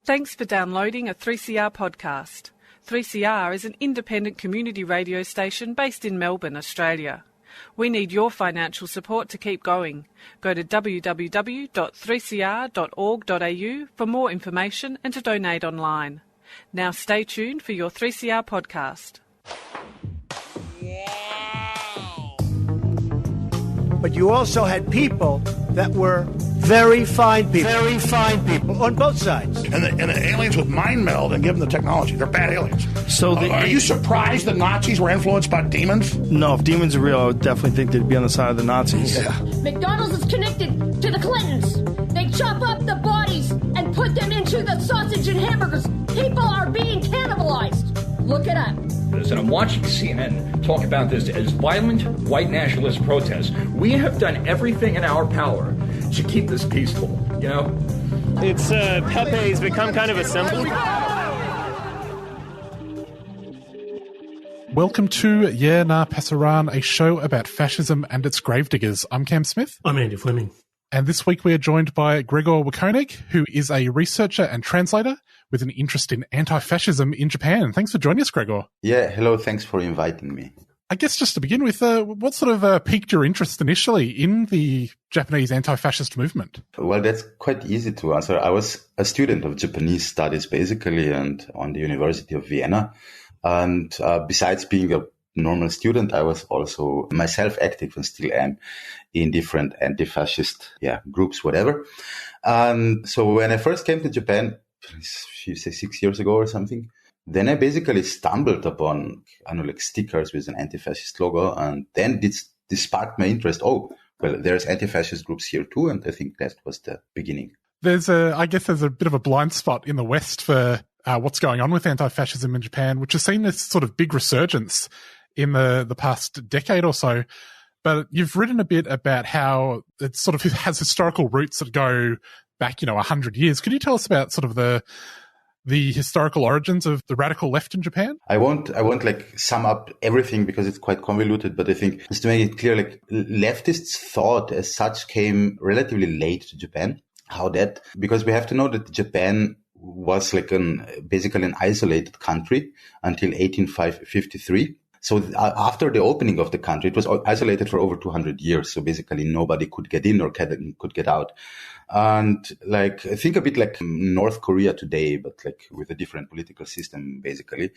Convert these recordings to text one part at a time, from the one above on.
Thanks for downloading a 3CR podcast. 3CR is an independent community radio station based in Melbourne, Australia. We need your financial support to keep going. Go to www.3cr.org.au for more information and to donate online. Now stay tuned for your 3CR podcast. But you also had people that were very fine people on both sides. And the aliens with mind meld and give them the technology. They're bad aliens. So are you surprised the Nazis were influenced by demons? No, if demons are real, I would definitely think they'd be on the side of the Nazis. Yeah. McDonald's is connected to the Clintons. They chop up the bodies and put them into the sausage and hamburgers. People are being cannibalized. Look it up. And I'm watching CNN talk about this as violent white nationalist protests. We have done everything in our power to keep this peaceful, you know? It's Pepe's become kind of a symbol. Welcome to Yeah Nah Pasaran, a show about fascism and its gravediggers. I'm Cam Smith. I'm Andy Fleming. And this week we are joined by Gregor Wakounig, who is a researcher and translator with an interest in anti-fascism in Japan. Thanks for joining us, Gregor. Yeah, hello. Thanks for inviting me. I guess just to begin with, what sort of piqued your interest initially in the Japanese anti-fascist movement? Well, that's quite easy to answer. I was a student of Japanese studies, basically, and on the University of Vienna. And besides being a normal student, I was also myself active and still am in different anti-fascist groups, whatever. And so when I first came to Japan, you say 6 years ago or something, then I basically stumbled upon, stickers with an anti-fascist logo. And then this sparked my interest. Oh, well, there's anti-fascist groups here too. And I think that was the beginning. I guess there's a bit of a blind spot in the West for what's going on with anti-fascism in Japan, which has seen this sort of big resurgence in the past decade or so. But you've written a bit about how it sort of has historical roots that go back, 100 years. Could you tell us about sort of the historical origins of the radical left in Japan? I won't sum up everything because it's quite convoluted, but I think just to make it clear, leftists' thought as such came relatively late to Japan. How that? Because we have to know that Japan was basically an isolated country until 1853. So after the opening of the country, it was isolated for over 200 years. So basically nobody could get in or could get out. And think a bit like North Korea today, but with a different political system, basically.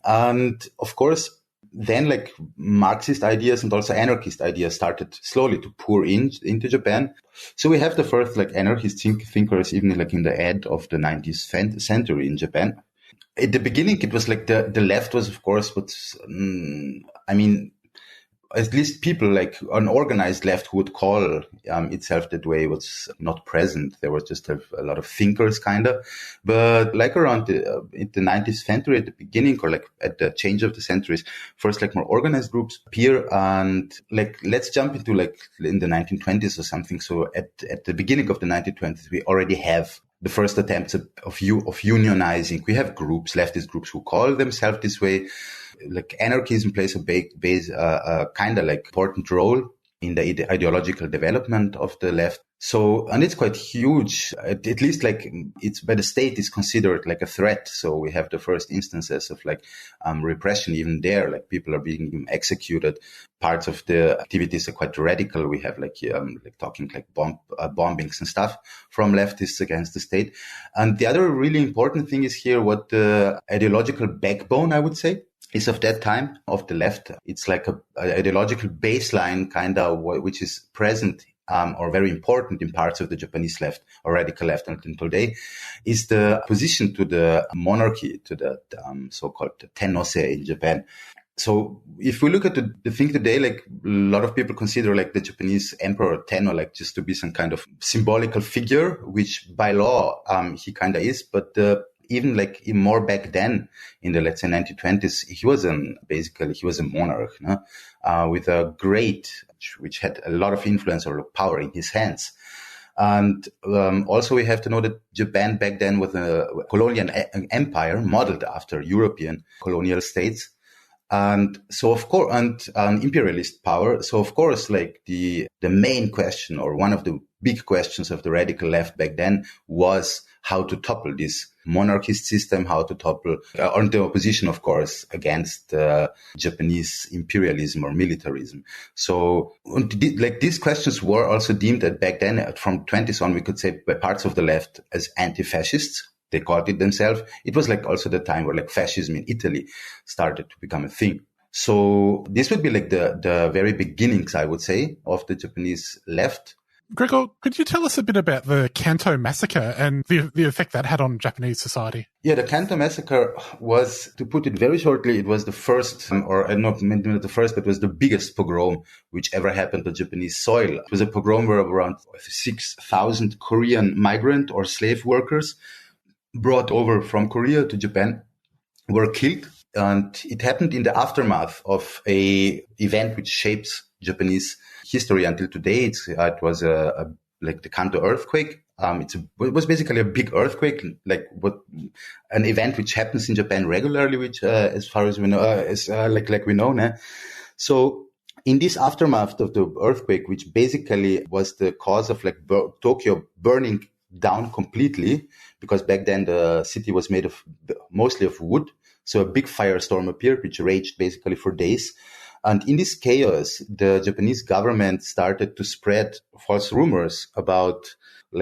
And of course, then Marxist ideas and also anarchist ideas started slowly to pour into Japan. So we have the first anarchist thinkers even in the end of the 19th century in Japan. At the beginning, it was the left was, of course, at least people an organized left who would call itself that way was not present. There was just a lot of thinkers, kind of. But around in the 19th century, at the beginning, or at the change of the centuries, first more organized groups appear. And let's jump into in the 1920s or something. So at the beginning of the 1920s, we already have the first attempts of unionizing. We have groups, leftist groups, who call themselves this way. Anarchism plays a important role in the ideological development of the left. So, and it's quite huge. At least it's by the state is considered a threat. So we have the first instances of repression even there. People are being executed. Parts of the activities are quite radical. We have talking bombings and stuff from leftists against the state. And the other really important thing is here what the ideological backbone, I would say, is of that time of the left. It's a ideological baseline which is present or very important in parts of the Japanese left or radical left until today, is the opposition to the monarchy, to the so-called Tenose in Japan. So if we look at the thing today, a lot of people consider the Japanese emperor Tenno just to be some kind of symbolical figure, which by law he kind of is, but even more back then in the, let's say, 1920s, he was a monarch, with a which had a lot of influence or power in his hands. And also we have to know that Japan back then was a colonial empire modeled after European colonial states. And so, of course, and imperialist power. So, of course, the main question or one of the big questions of the radical left back then was how to topple this monarchist system, how to topple, on the opposition, of course, against Japanese imperialism or militarism. So, these questions were also deemed that back then, from 20s on, we could say by parts of the left as anti-fascists. They called it themselves. It was also the time where fascism in Italy started to become a thing. So this would be the very beginnings, I would say, of the Japanese left. Gregor, could you tell us a bit about the Kanto massacre and the effect that had on Japanese society? Yeah, the Kanto massacre was, to put it very shortly, it was the first, or not maybe not the first, but it was the biggest pogrom which ever happened on Japanese soil. It was a pogrom where around 6,000 Korean migrant or slave workers brought over from Korea to Japan were killed. And it happened in the aftermath of a event which shapes Japanese history until today. It was the Kanto earthquake. It was basically a big earthquake, an event which happens in Japan regularly, which as far as we know, So in this aftermath of the earthquake, which basically was the cause of Tokyo burning down completely, because back then the city was made of mostly of wood. So a big firestorm appeared, which raged basically for days. And in this chaos, the Japanese government started to spread false rumors about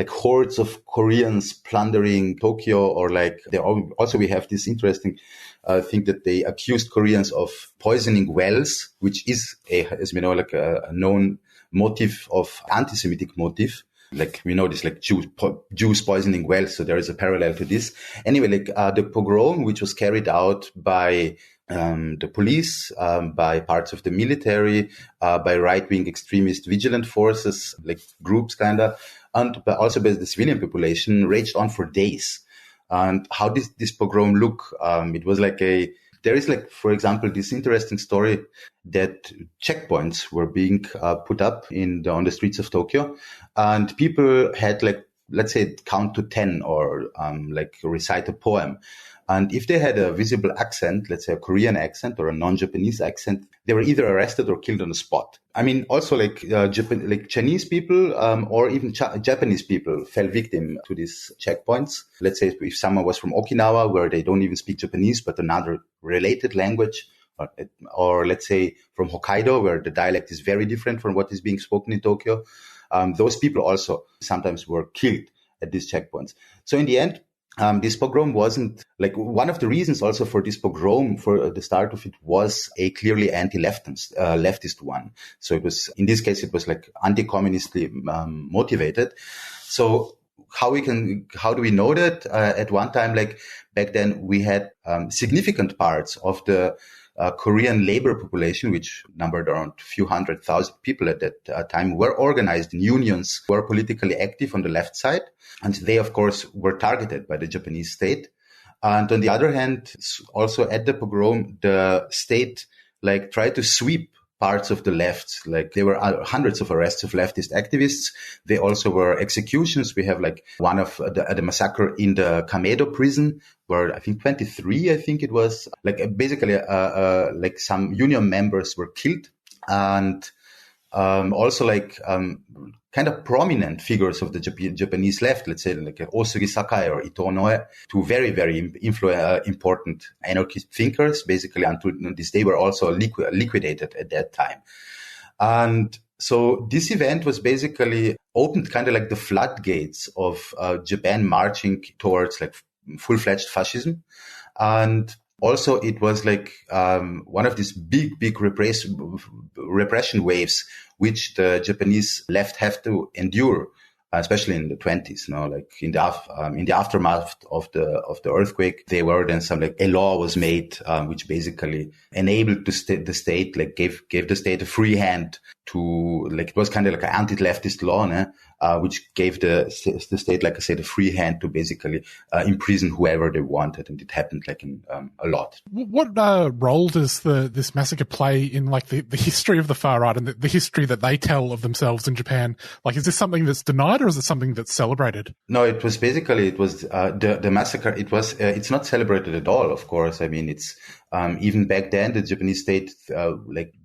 hordes of Koreans plundering Tokyo, or we have this interesting thing that they accused Koreans of poisoning wells, which is as we know, a known motive of anti-Semitic motive. We know this, Jews poisoning wells. So there is a parallel to this. Anyway, the pogrom, which was carried out by the police, by parts of the military, by right-wing extremist vigilant forces, groups and also by the civilian population, raged on for days. And how did this pogrom look? It was there is for example, this interesting story that checkpoints were being put up on the streets of Tokyo, and people had let's say count to 10 or recite a poem. And if they had a visible accent, let's say a Korean accent or a non-Japanese accent, they were either arrested or killed on the spot. I mean, also Chinese people or even Japanese people fell victim to these checkpoints. Let's say if someone was from Okinawa, where they don't even speak Japanese, but another related language, or let's say from Hokkaido, where the dialect is very different from what is being spoken in Tokyo, those people also sometimes were killed at these checkpoints. So in the end, this pogrom wasn't one of the reasons also for this pogrom, for the start of it, was a clearly anti-leftist one. So it was, in this case, it was anti-communistly motivated. So how do we know that? At one time, back then, we had significant parts of the Korean labor population, which numbered around a few 100,000 people at that time, were organized in unions, were politically active on the left side. And they, of course, were targeted by the Japanese state. And on the other hand, also at the pogrom, the state tried to sweep parts of the left. There were hundreds of arrests of leftist activists. They also were executions. We have one of the massacre in the Kamedo prison, where I think 23, it was basically some union members were killed. And also kind of prominent figures of the Japanese left, let's say Osugi Sakai or Ito Noe, two very, very important anarchist thinkers. Basically, until this day, were also liquidated at that time. And so this event was basically opened kind of the floodgates of Japan marching towards full-fledged fascism. And also, it was one of these big repression waves which the Japanese left have to endure, especially in the 20s. In the aftermath of the earthquake, there were then a law was made which basically enabled the state, gave the state a free hand to it was kind of an anti-leftist law, which gave the state, like I said, a free hand to basically imprison whoever they wanted, and it happened in a lot. What role does this massacre play in the history of the far right and the history that they tell of themselves in Japan? Is this something that's denied, or is it something that's celebrated? No, it was the massacre. It's not celebrated at all. Of course, I mean it's. Even back then, the Japanese state,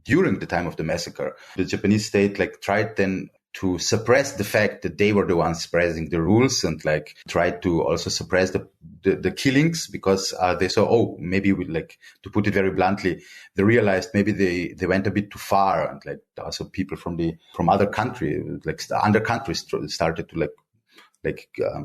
during the time of the massacre, the Japanese state tried then to suppress the fact that they were the ones spreading the rules, and like tried to also suppress the killings, because they saw, maybe we, like, to put it very bluntly, they realized maybe they went a bit too far, and like also people from other countries, like other countries, started to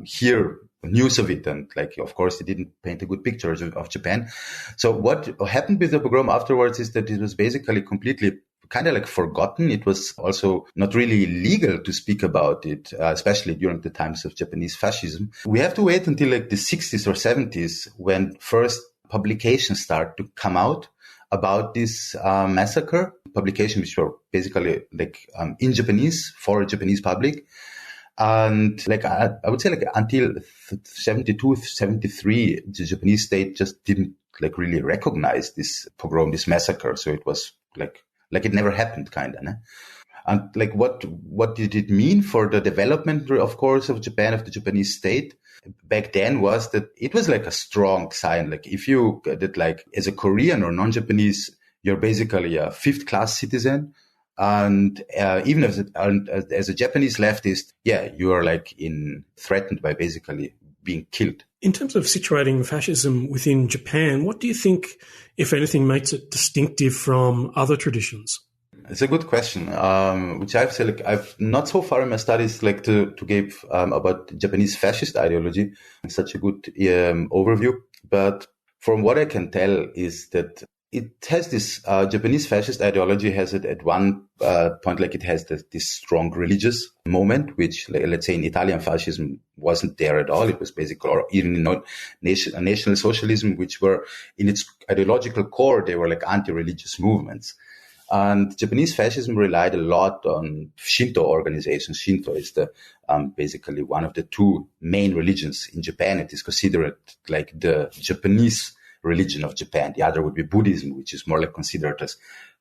hear news of it, and like, of course, it didn't paint a good picture of Japan. So what happened with the pogrom afterwards is that it was basically completely kind of like forgotten. It was also not really legal to speak about it, especially during the times of Japanese fascism. We have to wait until like the 60s or 70s when first publications start to come out about this massacre, publications which were basically like in Japanese for a Japanese public. And like I would say, like until 72, 73, the Japanese state just didn't like really recognize this pogrom, this massacre. So it was like it never happened, kind of. And like what did it mean for the development, of course, of Japan, of the Japanese state back then, was that it was like a strong sign. Like if you did, like, as a Korean or non-Japanese, you're basically a fifth-class citizen. And even as a Japanese leftist, you are like threatened by basically being killed. In terms of situating fascism within Japan, what do you think, if anything, makes it distinctive from other traditions? It's a good question, which I've not so far in my studies like to give about Japanese fascist ideology. It's such a good overview. But from what I can tell is that it has this Japanese fascist ideology has it at one point, like it has this strong religious moment, which, like, let's say in Italian fascism wasn't there at all. It was basically, or even national socialism, which were in its ideological core, they were like anti-religious movements. And Japanese fascism relied a lot on Shinto organizations. Shinto is basically one of the two main religions in Japan. It is considered like the Japanese religion of Japan. The other would be Buddhism, which is more like considered as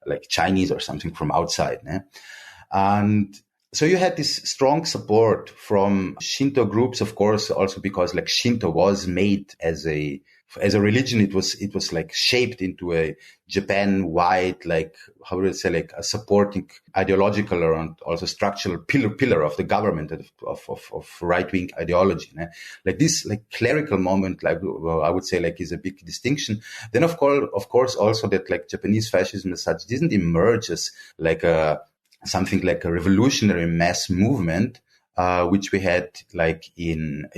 like Chinese or something from outside. And so you had this strong support from Shinto groups, of course, also because like Shinto was made as a religion. It was like shaped into a Japan-wide, like, how would I say, like a supporting ideological or also structural pillar of the government of right-wing ideology. Like this, like clerical moment, like I would say, like is a big distinction. Then of course also that like Japanese fascism as such didn't emerge as like something like a revolutionary mass movement, which we had like in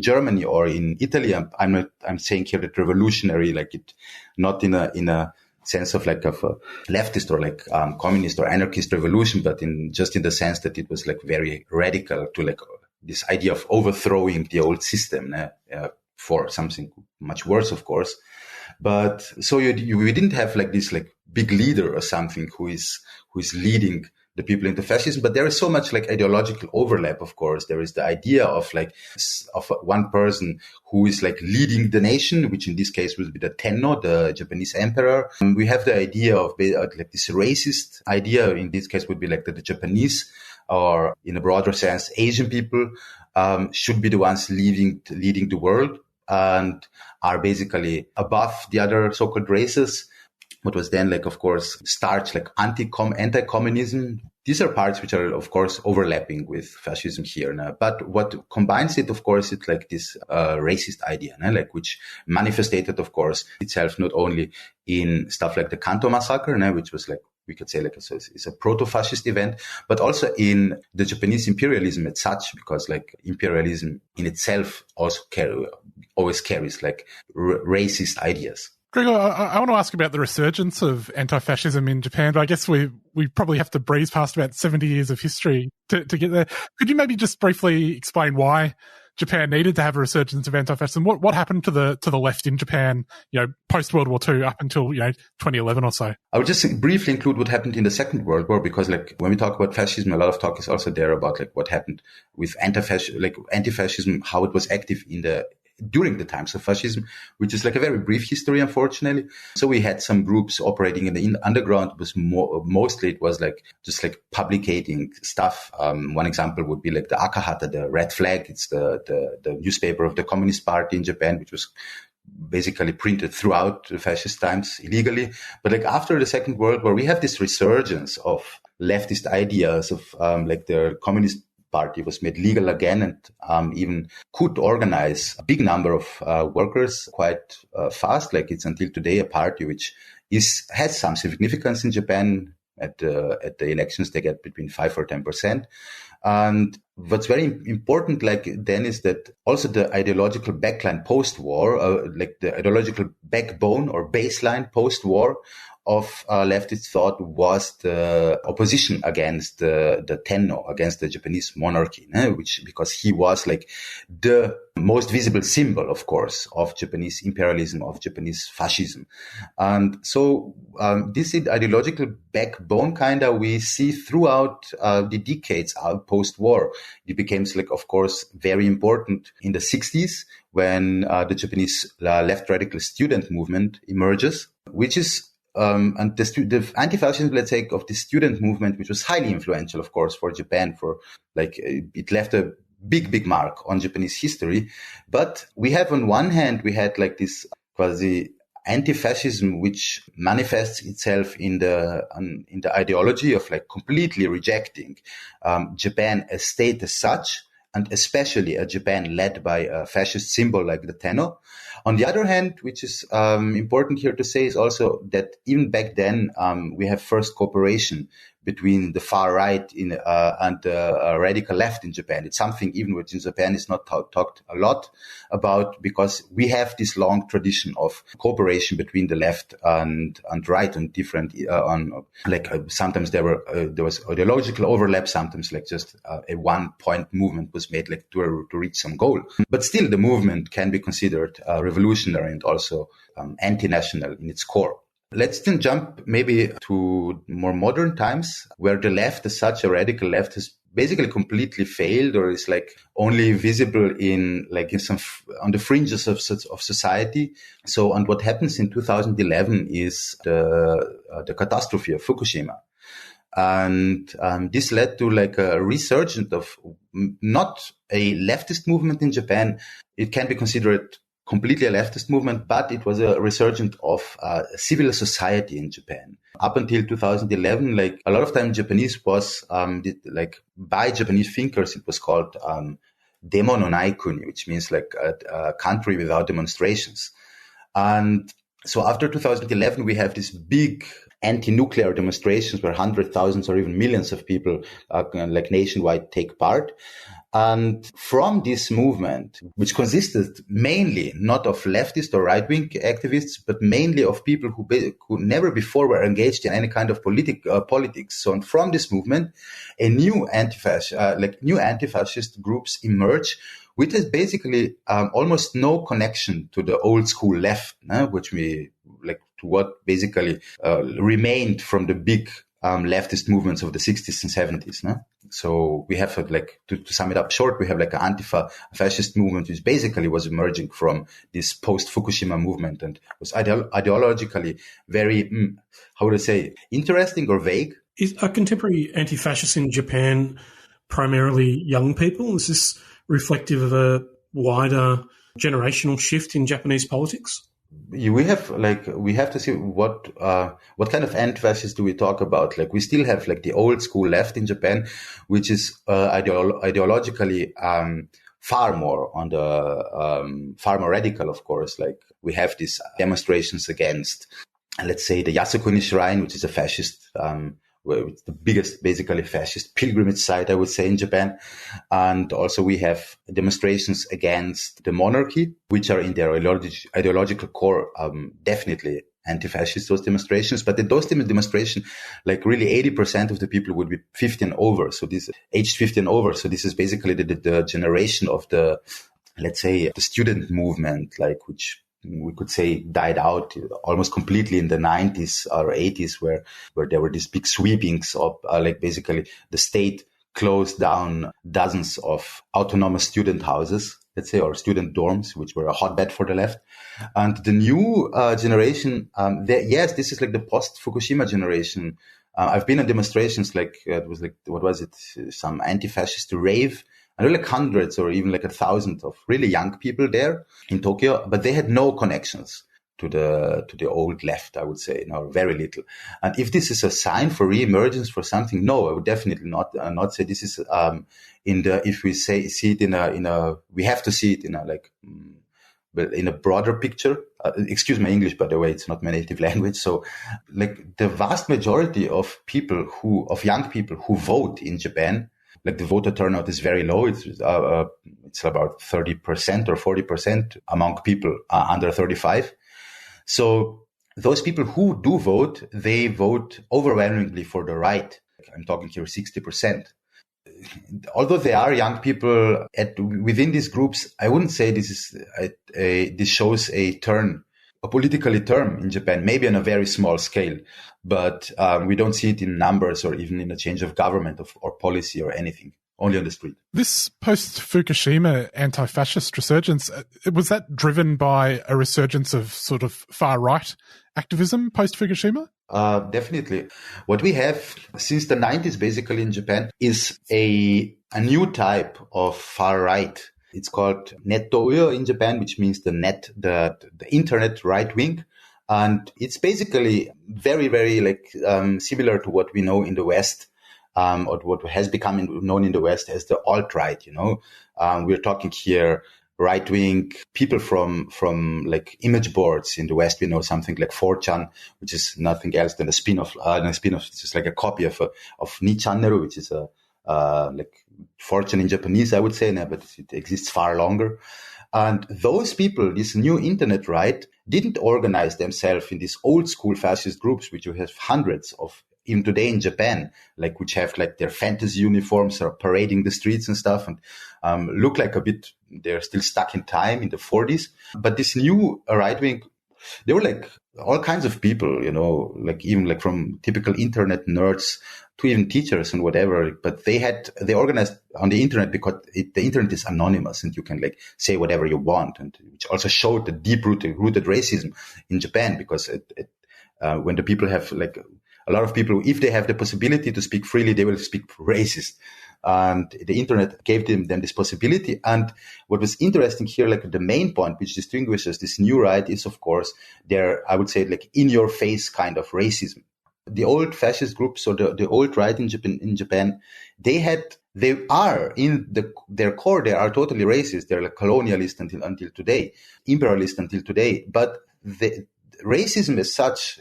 Germany or in Italy. I'm saying here that revolutionary, like it, not in a sense of like of a leftist or like communist or anarchist revolution, but in the sense that it was like very radical to like this idea of overthrowing the old system for something much worse, of course. But so we didn't have like this like big leader or something who is leading the people into fascism, but there is so much like ideological overlap. Of course, there is the idea of like of one person who is like leading the nation, which in this case will be the Tenno, the Japanese emperor. And we have the idea of like this racist idea. In this case, would be like the Japanese, or in a broader sense, Asian people should be the ones leading the world and are basically above the other so-called races. What was then like, of course, starts like anti-communism. These are parts which are, of course, overlapping with fascism here. But what combines it, of course, it's like this racist idea, like which manifested, of course, itself not only in stuff like the Kanto massacre, which was like, we could say like it's a proto-fascist event, but also in the Japanese imperialism as such, because like imperialism in itself also always carries like racist ideas. Gregor, I want to ask about the resurgence of anti-fascism in Japan, but I guess we probably have to breeze past about 70 years of history to get there. Could you maybe just briefly explain why Japan needed to have a resurgence of anti-fascism? What happened to the left in Japan, post World War II up until 2011 or so? I would just briefly include what happened in the Second World War, because like when we talk about fascism, a lot of talk is also there about like what happened with anti-fascism, how it was active during the times of fascism, which is like a very brief history, unfortunately. So we had some groups operating in the underground. It was mostly it was like just like publicating stuff. One example would be like the Akahata, the red flag. It's the newspaper of the Communist Party in Japan, which was basically printed throughout the fascist times illegally. But like after the Second World War, we have this resurgence of leftist ideas of like the Communist Party was made legal again, and even could organize a big number of workers quite fast. Like it's until today a party which has some significance in Japan. At the elections, they get between 5 or 10%. And what's very important, like then, is that also the ideological backline post-war, like the ideological backbone or baseline post-war of leftist thought was the opposition against the Tenno, against the Japanese monarchy, because he was like the most visible symbol, of course, of Japanese imperialism, of Japanese fascism. And so this ideological backbone we see throughout the decades post-war. It became, like, of course, very important in the 60s when the Japanese left radical student movement emerges, which is and the anti-fascism, let's say, of the student movement, which was highly influential, of course, for Japan, for like it left a big mark on Japanese history. But we have, on one hand, we had like this quasi anti-fascism, which manifests itself in the ideology of like completely rejecting Japan as state as such, and especially a Japan led by a fascist symbol like the Tenno. On the other hand, which is important here to say, is also that even back then we have first cooperation between the far right and the radical left in Japan. It's something even which in Japan is not talked a lot about, because we have this long tradition of cooperation between the left and right on different sometimes there was ideological overlap, sometimes like just a 1 point movement was made like to reach some goal. But still, the movement can be considered revolutionary and also anti-national in its core. Let's then jump maybe to more modern times, where the left, as such, a radical left, has basically completely failed, or is like only visible in some on the fringes of society. So, and what happens in 2011 is the catastrophe of Fukushima. And this led to like a resurgence of not a leftist movement in Japan. It can be considered completely a leftist movement, but it was a resurgence of civil society in Japan. Up until 2011, like a lot of time Japanese was, by Japanese thinkers, it was called demo no nai kuni, which means like a country without demonstrations. And so after 2011, we have this big anti-nuclear demonstrations where hundreds, thousands, or even millions of people like nationwide take part. And from this movement, which consisted mainly not of leftist or right-wing activists, but mainly of people who never before were engaged in any kind of politics. So, and from this movement, a new anti-fascist groups emerge, which has basically almost no connection to the old school left, which we like to what basically remained from the big leftist movements of the 60s and 70s. So we have like, to sum it up short, we have like an Antifa fascist movement, which basically was emerging from this post-Fukushima movement and was ideologically very, interesting or vague. Are contemporary anti-fascists in Japan primarily young people? Is this reflective of a wider generational shift in Japanese politics? We have to see what kind of anti-fascists do we talk about. Like, we still have like the old school left in Japan, which is ideologically far more on the far more radical, of course. Like, we have these demonstrations against, let's say, the Yasukuni Shrine, which is a fascist it's the biggest, basically, fascist pilgrimage site, I would say, in Japan. And also we have demonstrations against the monarchy, which are in their ideological core, definitely anti-fascist, those demonstrations. But in those demonstrations, like really 80% of the people would be 50 and over. So this aged 50 and over. So this is basically the generation of the, let's say, the student movement, like, which we could say died out almost completely in the 90s or 80s, where there were these big sweepings of like basically the state closed down dozens of autonomous student houses, let's say, or student dorms, which were a hotbed for the left. And the new generation, this is like the post-Fukushima generation. I've been at demonstrations like, it was like, what was it? Some anti-fascist rave. And there were like hundreds or even like 1,000 of really young people there in Tokyo, but they had no connections to the old left, I would say, very little. And if this is a sign for re-emergence for something, no, I would definitely not say this is if we see it we have to see it in a broader picture. Excuse my English, by the way, it's not my native language. So like the vast majority of young people who vote in Japan, like the voter turnout is very low. It's about 30% or 40% among people under 35. So those people who do vote, they vote overwhelmingly for the right. I'm talking here 60%. Although there are young people within these groups, I wouldn't say this shows a politically turn in Japan, maybe on a very small scale, but we don't see it in numbers or even in a change of government or policy or anything, only on the street. This post-Fukushima anti-fascist resurgence, was that driven by a resurgence of sort of far-right activism post-Fukushima? Definitely. What we have since the 90s basically in Japan is a new type of far-right. It's called nettoyo in Japan, which means the internet right wing. And it's basically very, very similar to what we know in the West, or what has become known in the West as the alt-right, We're talking here right-wing people from like image boards. In the West, we know something like 4chan, which is nothing else than a spin-off. It's just like a copy of Nichannel, which is like 4chan in Japanese, I would say, but it exists far longer. And those people, this new internet right, didn't organize themselves in these old school fascist groups, which you have hundreds of even today in Japan, like which have like their fantasy uniforms or parading the streets and stuff, and look like a bit, they're still stuck in time in the 40s. But this new right wing, they were like all kinds of people, like even like from typical internet nerds to even teachers and whatever. But they organized on the internet because the internet is anonymous and you can like say whatever you want, and which also showed the deep-rooted racism in Japan, because when the people have like a lot of people, if they have the possibility to speak freely, they will speak racist. And the internet gave them this possibility. And what was interesting here, like the main point which distinguishes this new right is, of course, their, I would say, like in-your-face kind of racism. The old fascist groups or the old right in Japan, they are in their core, they are totally racist. They're like colonialist until today, imperialist until today. But the racism as such,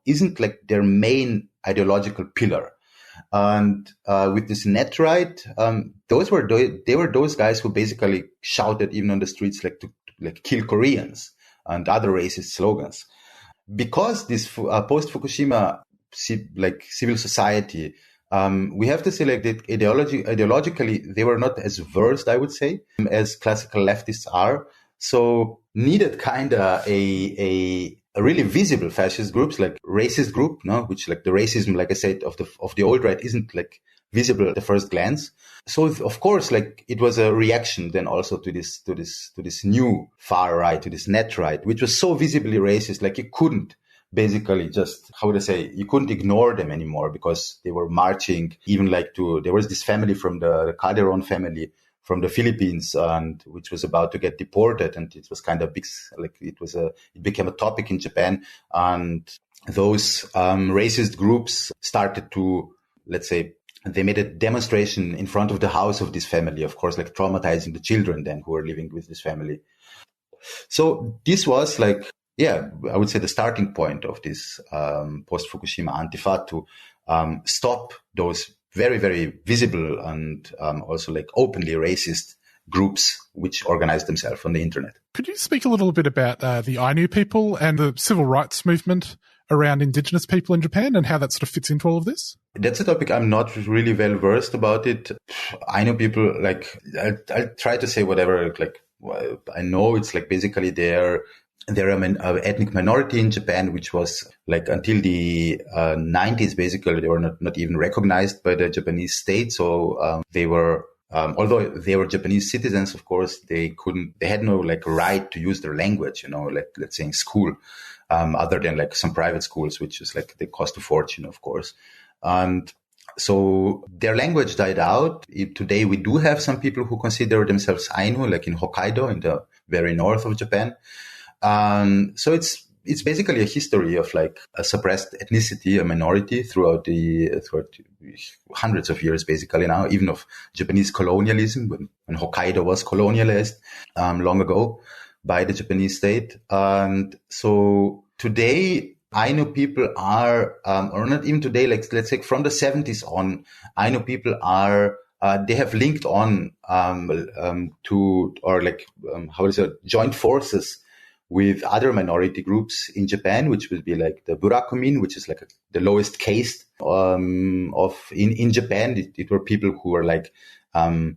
isn't like their main ideological pillar. And with this net right, they were those guys who basically shouted even on the streets like to like kill Koreans and other racist slogans. Because this post-Fukushima civil society, we have to say like that ideologically they were not as versed, I would say, as classical leftists are. So needed kind of a really visible fascist groups, like racist group, which like the racism, like I said, of the old right isn't like visible at the first glance. So of course, like it was a reaction then also to this new far right, to this net right, which was so visibly racist, like you couldn't basically just, how would I say, you couldn't ignore them anymore, because they were marching even there was this family from the Calderon family from the Philippines, and which was about to get deported, and it was kind of big, like it became a topic in Japan, and those racist groups started to, let's say, they made a demonstration in front of the house of this family, of course, like traumatizing the children then who were living with this family. So this was like, I would say the starting point of this post-Fukushima Antifa to stop those very, very visible and also like openly racist groups which organize themselves on the internet. Could you speak a little bit about the Ainu people and the civil rights movement around indigenous people in Japan and how that sort of fits into all of this? That's a topic I'm not really well versed about it. Ainu people, like, I'll try to say whatever, like, I know it's like basically they're an ethnic minority in Japan, which was like until the 90s, basically, they were not even recognized by the Japanese state. So they were, although they were Japanese citizens, of course, they had no like right to use their language, like let's say in school, other than like some private schools, which is like they cost a fortune, of course. And so their language died out. Today, we do have some people who consider themselves Ainu, like in Hokkaido, in the very north of Japan. So it's it's basically a history of like a suppressed ethnicity, a minority throughout hundreds of years, basically now, even of Japanese colonialism, when Hokkaido was colonialized long ago by the Japanese state. And so today, Ainu people are, or not even today, like let's say from the 70s on, Ainu people are, they have linked on to, or like, joint forces with other minority groups in Japan, which would be like the Burakumin, which is like the lowest caste in Japan. It were people who were like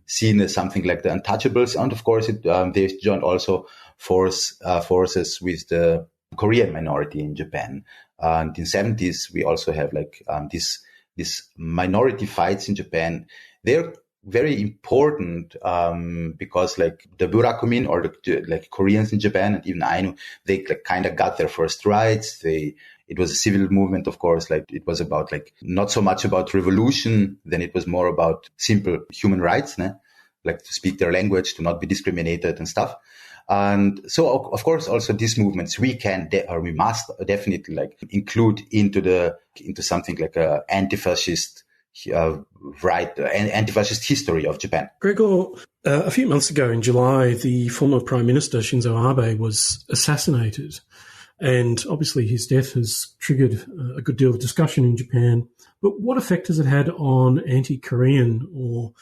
seen as something like the untouchables, and of course they joined also forces with the Korean minority in Japan. And in the 70s, we also have like these minority fights in Japan. They're very important because like the Burakumin or the like Koreans in Japan and even Ainu, they like, kind of got their first rights. It was a civil movement, of course. Like it was about like not so much about revolution, then it was more about simple human rights, like to speak their language, to not be discriminated and stuff. And so, of course, also these movements we must definitely like include into something like a anti-fascist anti-fascist history of Japan. Gregor, a few months ago in July, the former Prime Minister Shinzo Abe was assassinated, and obviously his death has triggered a good deal of discussion in Japan. But what effect has it had on anti-Korean, or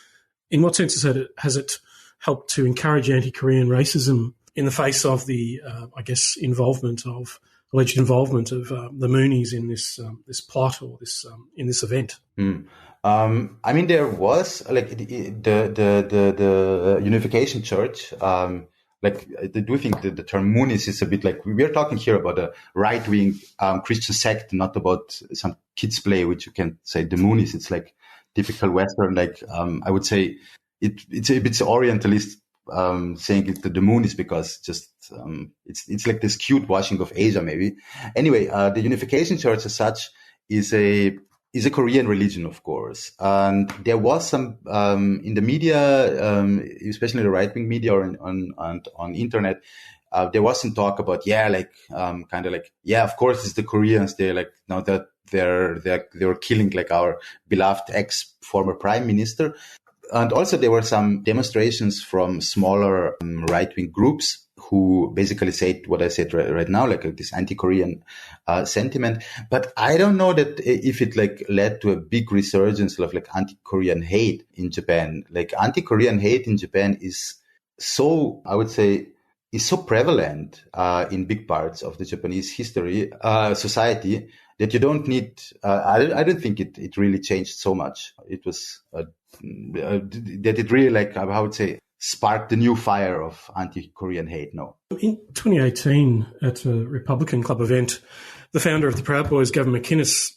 in what sense has it helped to encourage anti-Korean racism in the face of the, alleged involvement of the Moonies in this plot or in this event? I mean, there was like the Unification Church. Like I do think that the term Moonies is a bit like we are talking here about a right-wing Christian sect, not about some kids' play, which you can say the Moonies. It's like typical Western, like I would say it's a bit Orientalist. Saying it to the moon is because just it's like this cute washing of Asia, maybe. Anyway, the Unification Church as such is a Korean religion, of course, and there was some in the media, especially the right wing media or on internet. There was some talk about of course it's the Koreans. They're like now that they were killing like our beloved former prime minister. And also there were some demonstrations from smaller right-wing groups who basically said what I said right now, like this anti-Korean sentiment. But I don't know that if it like led to a big resurgence of like anti-Korean hate in Japan. Like anti-Korean hate in Japan is so, I would say, is so prevalent in big parts of the Japanese society that you don't need. I don't think it really changed so much. It was that it really like I would say sparked the new fire of anti-Korean hate. No. In 2018, at a Republican Club event, the founder of the Proud Boys, Gavin McInnes,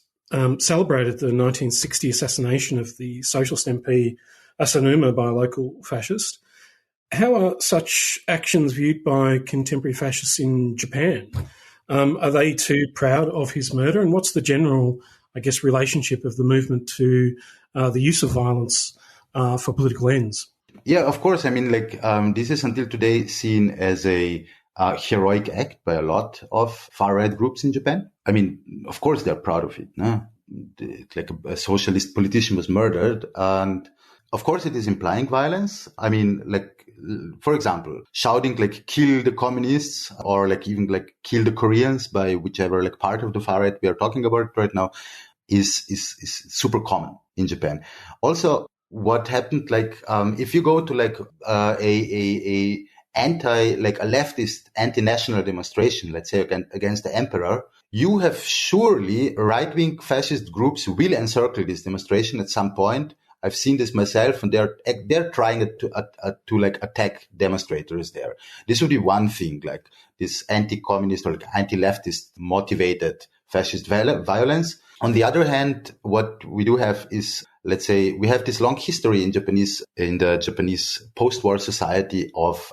celebrated the 1960 assassination of the socialist MP Asanuma by a local fascist. How are such actions viewed by contemporary fascists in Japan? Are they too proud of his murder? And what's the general, I guess, relationship of the movement to the use of violence for political ends? Yeah, of course. I mean, like this is until today seen as a heroic act by a lot of far-right groups in Japan. I mean, of course, they're proud of it. No? Like a socialist politician was murdered, and of course, it is implying violence. I mean, like, for example, shouting like "kill the communists" or like even like "kill the Koreans" by whichever like part of the far right we are talking about right now is super common in Japan. Also, what happened, like, if you go to like a leftist anti-national demonstration, let's say against the emperor, you have surely right-wing fascist groups will encircle this demonstration at some point. I've seen this myself, and they're trying to like attack demonstrators there. This would be one thing, like this anti-communist or like anti-leftist motivated fascist violence. On the other hand, what we do have is, let's say, we have this long history in the Japanese post-war society of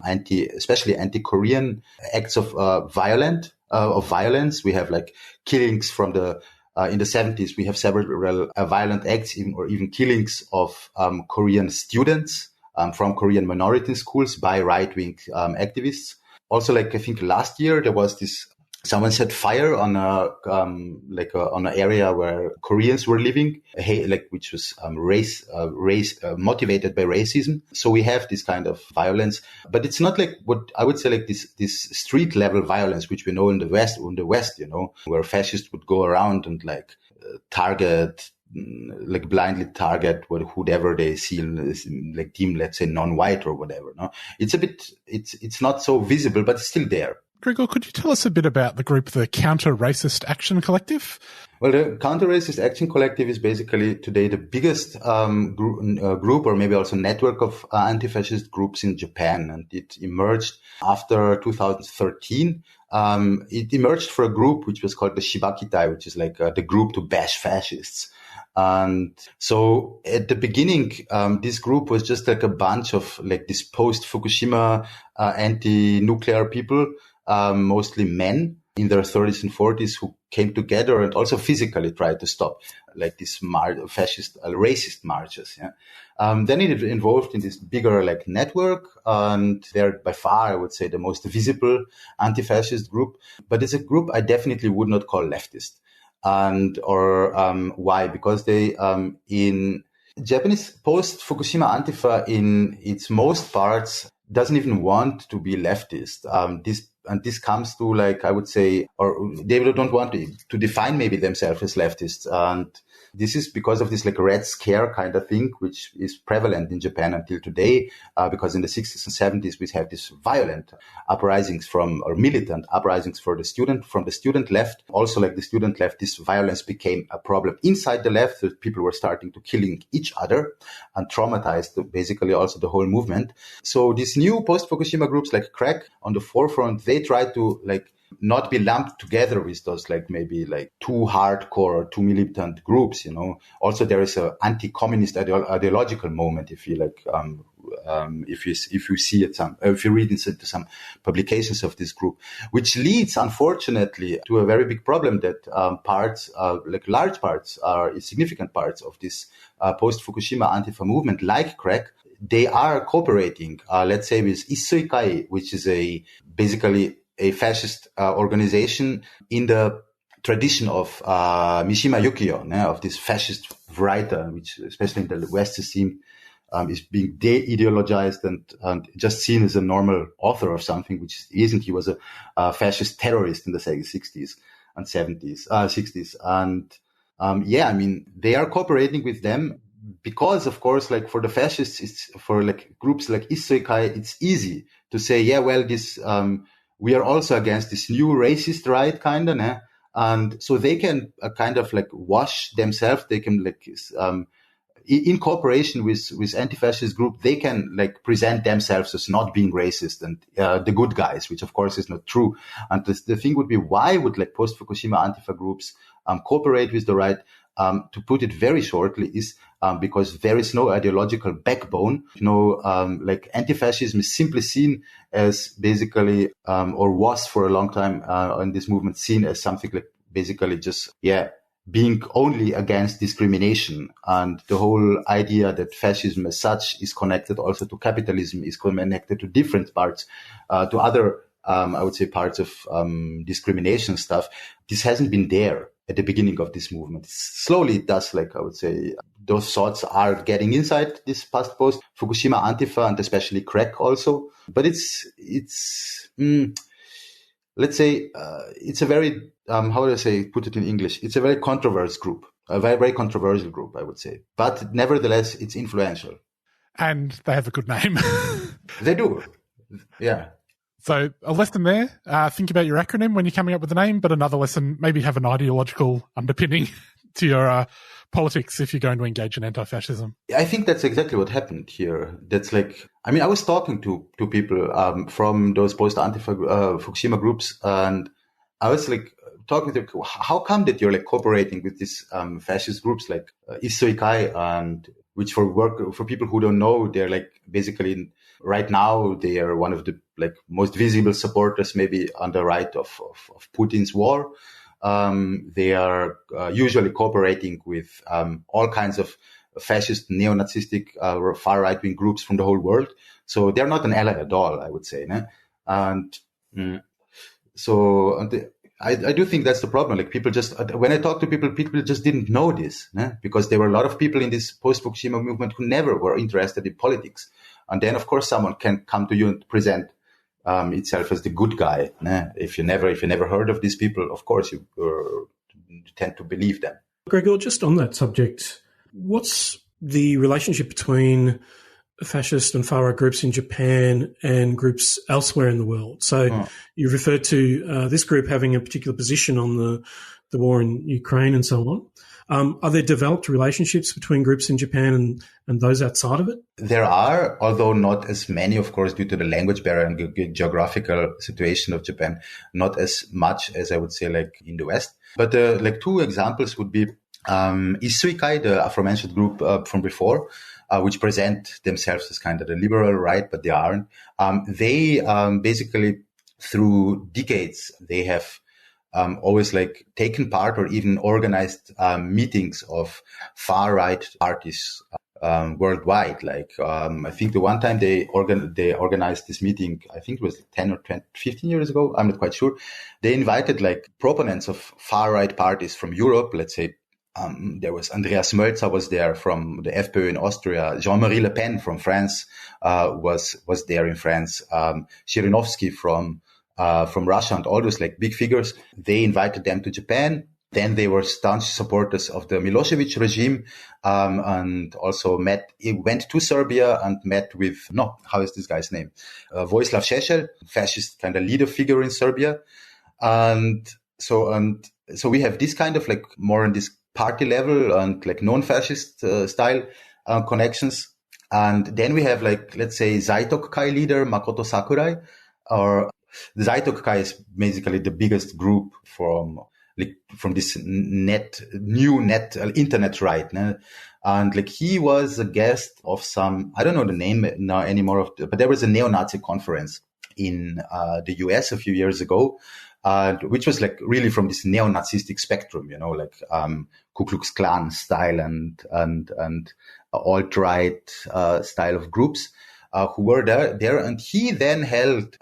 especially anti-Korean acts of violence. We have like killings from in the 70s. We have several violent acts, even killings of Korean students from Korean minority schools by right-wing activists. Also, like I think last year there was this someone set fire on on an area where Koreans were living, which was motivated by racism. So we have this kind of violence, but it's not like what I would say like this street level violence, which we know in the West, where fascists would go around and blindly target whoever they see, deem, let's say, non-white or whatever. No, it's not so visible, but it's still there. Gregor, could you tell us a bit about the group, the Counter-Racist Action Collective? Well, the Counter-Racist Action Collective is basically today the biggest group or maybe also network of anti-fascist groups in Japan. And it emerged after 2013. It emerged for a group which was called the Shibakitai, which is the group to bash fascists. And so at the beginning, this group was just like a bunch of this post-Fukushima anti-nuclear people, mostly men in their 30s and 40s, who came together and also physically tried to stop these fascist, racist marches. Yeah. Then it evolved in this bigger network, and they're by far, I would say, the most visible anti-fascist group. But it's a group I definitely would not call leftist. Why? Because they, in Japanese post-Fukushima Antifa, in its most parts, doesn't even want to be leftist. This comes to I would say, or they don't want to define maybe themselves as leftists. And this is because of this Red Scare kind of thing, which is prevalent in Japan until today, because in the 60s and 70s, we have this violent uprisings militant uprisings from the student left. Also, the student left, this violence became a problem inside the left. So people were starting to killing each other and traumatized basically also the whole movement. So these new post-Fukushima groups like CRAC on the forefront, they try to not be lumped together with those maybe too hardcore or too militant groups. Also there is a anti-communist ideological moment, if you if you see it if you read into some publications of this group, which leads unfortunately to a very big problem that large parts are significant parts of this post-Fukushima Antifa movement, like CRAC, they are cooperating, let's say, with Issoikai, which is basically a fascist organization in the tradition of Mishima Yukio, of this fascist writer, which especially in the West is seen is being de-ideologized and just seen as a normal author of something, which isn't. He was a fascist terrorist in the 60s and 60s. And they are cooperating with them because, of course, for the fascists, it's for groups like Issoikai, it's easy to say, yeah, well, this we are also against this new racist right, kind of, and so they can wash themselves. They can in cooperation with anti-fascist group, they can present themselves as not being racist and the good guys, which of course is not true. And the thing would be, why would post-Fukushima Antifa groups cooperate with the right? To put it very shortly, is because there is no ideological backbone. Anti-fascism is simply seen as basically, or was for a long time in this movement seen as something basically just, being only against discrimination. And the whole idea that fascism as such is connected also to capitalism, is connected to different parts, to other, I would say, parts of discrimination stuff. This hasn't been there at the beginning of this movement. Slowly it does, I would say, those thoughts are getting inside this post Fukushima Antifa and especially CRAC also. But it's let's say, it's a very, how would I say, put it in English? It's a very controversial group, a very, very controversial group, I would say. But nevertheless, it's influential. And they have a good name. They do. Yeah. So a lesson there, think about your acronym when you're coming up with a name, but another lesson, maybe have an ideological underpinning to your politics if you're going to engage in anti-fascism. I think that's exactly what happened here. That's I was talking to people from those post-Antifa Fukushima groups, and I was talking to them, how come that you're cooperating with these fascist groups like Issoikai, and which for people who don't know, they're basically right now they are one of the most visible supporters maybe on the right of Putin's war. They are usually cooperating with all kinds of fascist, neo-Nazistic, far right-wing groups from the whole world. So they're not an ally at all, I would say. And so I do think that's the problem. Like people just, when I talk to people just didn't know this, because there were a lot of people in this post-Fukushima movement who never were interested in politics. And then, of course, someone can come to you and present itself as the good guy. If you never heard of these people, of course, you tend to believe them. Gregor, just on that subject, what's the relationship between fascist and far-right groups in Japan and groups elsewhere in the world? So you referred to this group having a particular position on the war in Ukraine and so on. Are there developed relationships between groups in Japan and those outside of it? There are, although not as many, of course, due to the language barrier and geographical situation of Japan, not as much as I would say like in the West. But like two examples would be Isuikai, the aforementioned group from before, which present themselves as kind of the liberal right, but they aren't. They basically, through decades, they have always like taken part or even organized meetings of far right parties worldwide. Like I think the one time they organized this meeting, I think it was 10 or 15 years ago. I'm not quite sure. They invited like proponents of far right parties from Europe. Let's say there was Andreas Mölzer was there from the FPÖ in Austria. Jean-Marie Le Pen from France was there in France. Zhirinovsky from Russia, and all those like big figures. They invited them to Japan. Then they were staunch supporters of the Milosevic regime, and also went to Serbia and met with, how is this guy's name? Vojislav Šešelj, fascist kind of leader figure in Serbia. And so we have this kind of like more on this party level and like non-fascist style connections. And then we have like, let's say, Zaitokukai leader Makoto Sakurai, or the Zaitokukai is basically the biggest group from this internet right. And like he was a guest of some, I don't know the name now anymore, but there was a neo-Nazi conference in the US a few years ago, which was like really from this neo-Nazistic spectrum, like Ku Klux Klan style and alt-right style of groups who were there. And he then held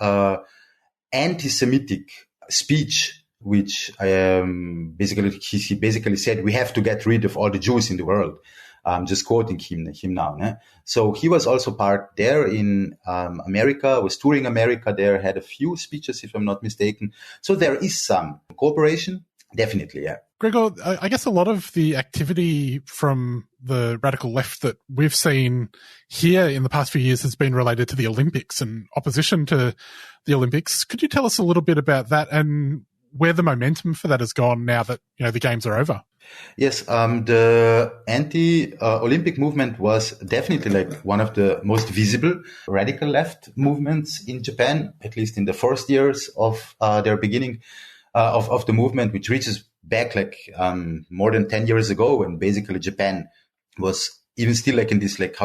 anti-Semitic speech, which he basically said, we have to get rid of all the Jews in the world. I'm just quoting him now. So he was also part there in America, was touring America there, had a few speeches, if I'm not mistaken. So there is some cooperation, definitely, yeah. Gregor, I guess a lot of the activity from the radical left that we've seen here in the past few years has been related to the Olympics and opposition to the Olympics. Could you tell us a little bit about that and where the momentum for that has gone now that the games are over? Yes, the anti-Olympic movement was definitely like one of the most visible radical left movements in Japan, at least in the first years of their beginning of the movement, which reaches back like more than 10 years ago, when basically Japan was even still like in this like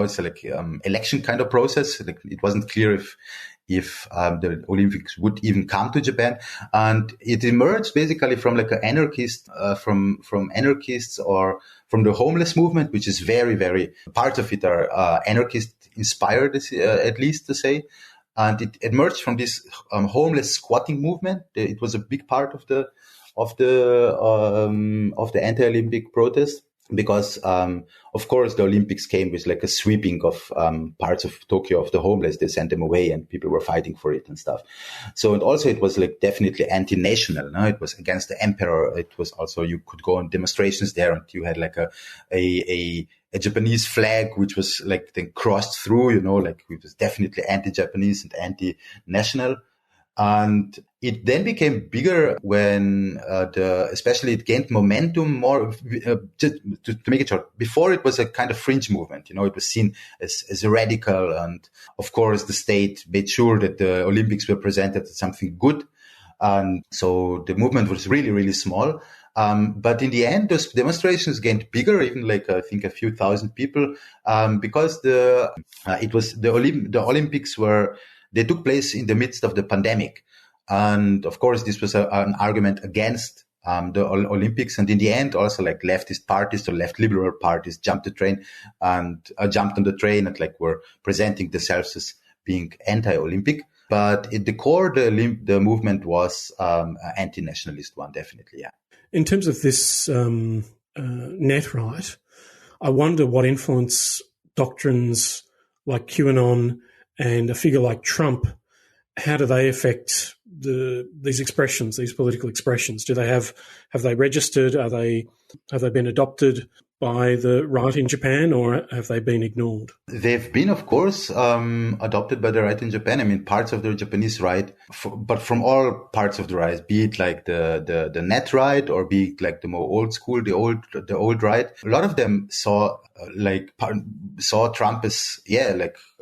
election kind of process. Like it wasn't clear if the Olympics would even come to Japan, and it emerged basically from like an anarchist, from anarchists or from the homeless movement, which is very, very parts of it are anarchist inspired, at least to say, and it emerged from this homeless squatting movement. It was a big part of the anti-Olympic protest. Because, of course, the Olympics came with like a sweeping of parts of Tokyo of the homeless. They sent them away and people were fighting for it and stuff. So, and also it was like definitely anti-national. No? It was against the emperor. It was also, you could go on demonstrations there and you had like a Japanese flag, which was like then crossed through, like it was definitely anti-Japanese and anti-national. And it then became bigger when especially it gained momentum more. Just to make it short, before it was a kind of fringe movement. It was seen as radical, and of course the state made sure that the Olympics were presented as something good, and so the movement was really, really small. But in the end, those demonstrations gained bigger, even like I think a few thousand people, because the Olympics they took place in the midst of the pandemic. And of course, this was an argument against the Olympics. And in the end, also like leftist parties or left liberal parties jumped on the train and like were presenting themselves as being anti-Olympic. But at the core, the movement was anti-nationalist one, definitely, yeah. In terms of this net right, I wonder what influence doctrines like QAnon and a figure like Trump, how do they affect these expressions, these political expressions? Have they registered? Have they been adopted by the right in Japan, or have they been ignored? They've been, of course, adopted by the right in Japan. I mean, parts of the Japanese right, but from all parts of the right, be it like the net right, or be it like the more old school, the old right. A lot of them saw Trump as,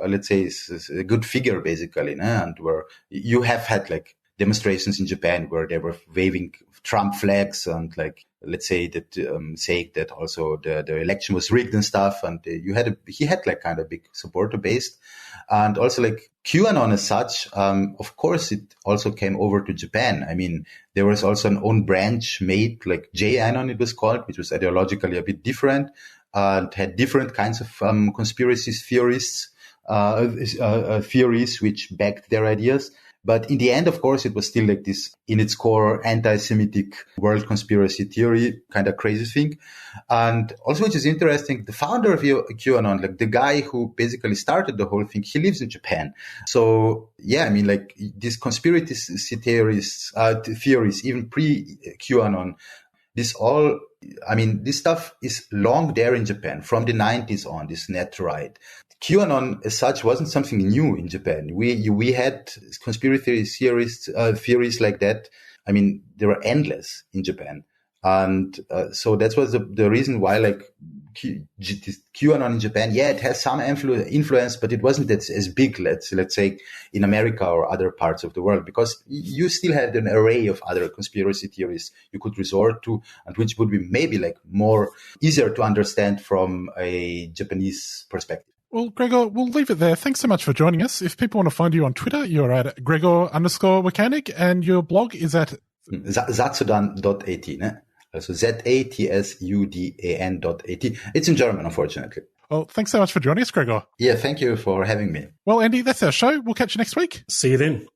let's say, is a good figure, basically, and where you have had like demonstrations in Japan where they were waving Trump flags and like, let's say that, saying that also the election was rigged and stuff. And he had like kind of big supporter base. And also like QAnon as such, of course, it also came over to Japan. I mean, there was also an own branch made, like J-Anon it was called, which was ideologically a bit different and had different kinds of conspiracy theories which backed their ideas. But in the end, of course, it was still like this, in its core, anti-Semitic world conspiracy theory kind of crazy thing. And also, which is interesting, the founder of QAnon, like the guy who basically started the whole thing, he lives in Japan. So, yeah, I mean, like these conspiracy theories, even pre-QAnon, this stuff is long there in Japan from the 90s on, this net right. QAnon as such wasn't something new in Japan. We had conspiracy theories like that. I mean, they were endless in Japan. And so that was the reason why, like, QAnon in Japan, yeah, it has some influence, but it wasn't as big, let's say, in America or other parts of the world, because you still had an array of other conspiracy theories you could resort to, and which would be maybe like more easier to understand from a Japanese perspective. Well, Gregor, we'll leave it there. Thanks so much for joining us. If people want to find you on Twitter, you're at Gregor_Wakounig, and your blog is at Zatsudan.at, ne? Also Zatsudan.at. It's in German, unfortunately. Well, thanks so much for joining us, Gregor. Yeah, thank you for having me. Well, Andy, that's our show. We'll catch you next week. See you then.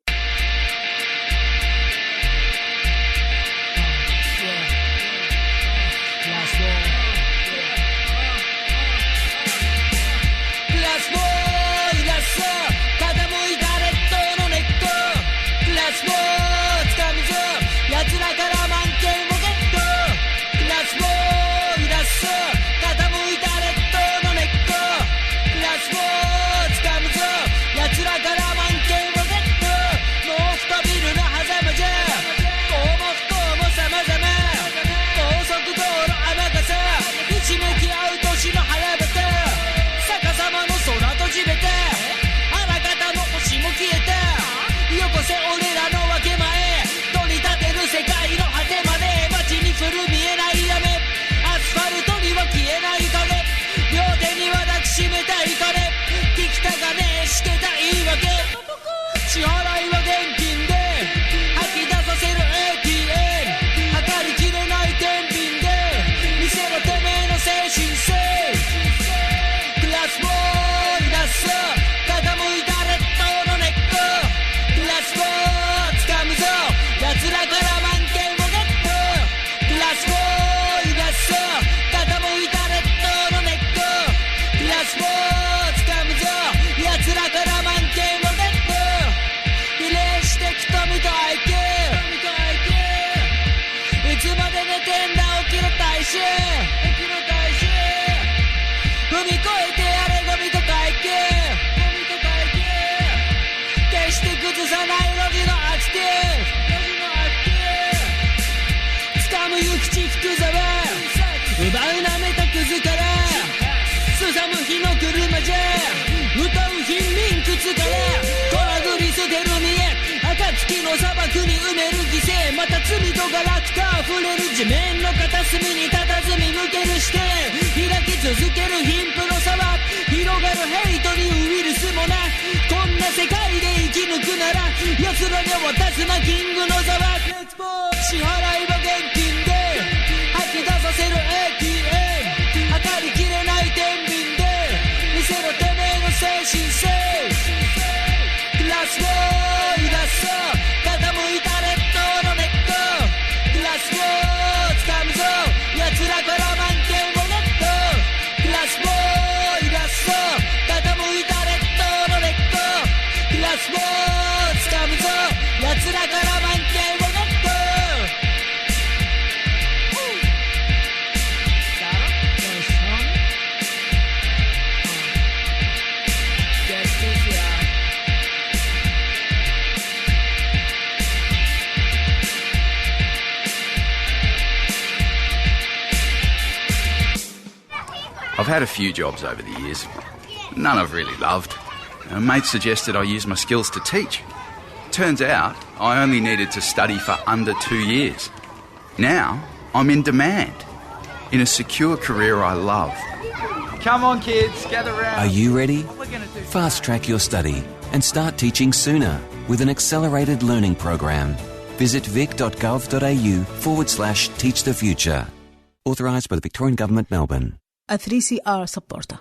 Let's go! I've had a few jobs over the years. None I've really loved. A mate suggested I use my skills to teach. Turns out I only needed to study for under 2 years. Now I'm in demand, in a secure career I love. Come on, kids, gather round. Are you ready? Fast track your study and start teaching sooner with an accelerated learning program. Visit vic.gov.au/teach the future. Authorised by the Victorian Government, Melbourne. A 3CR supporter.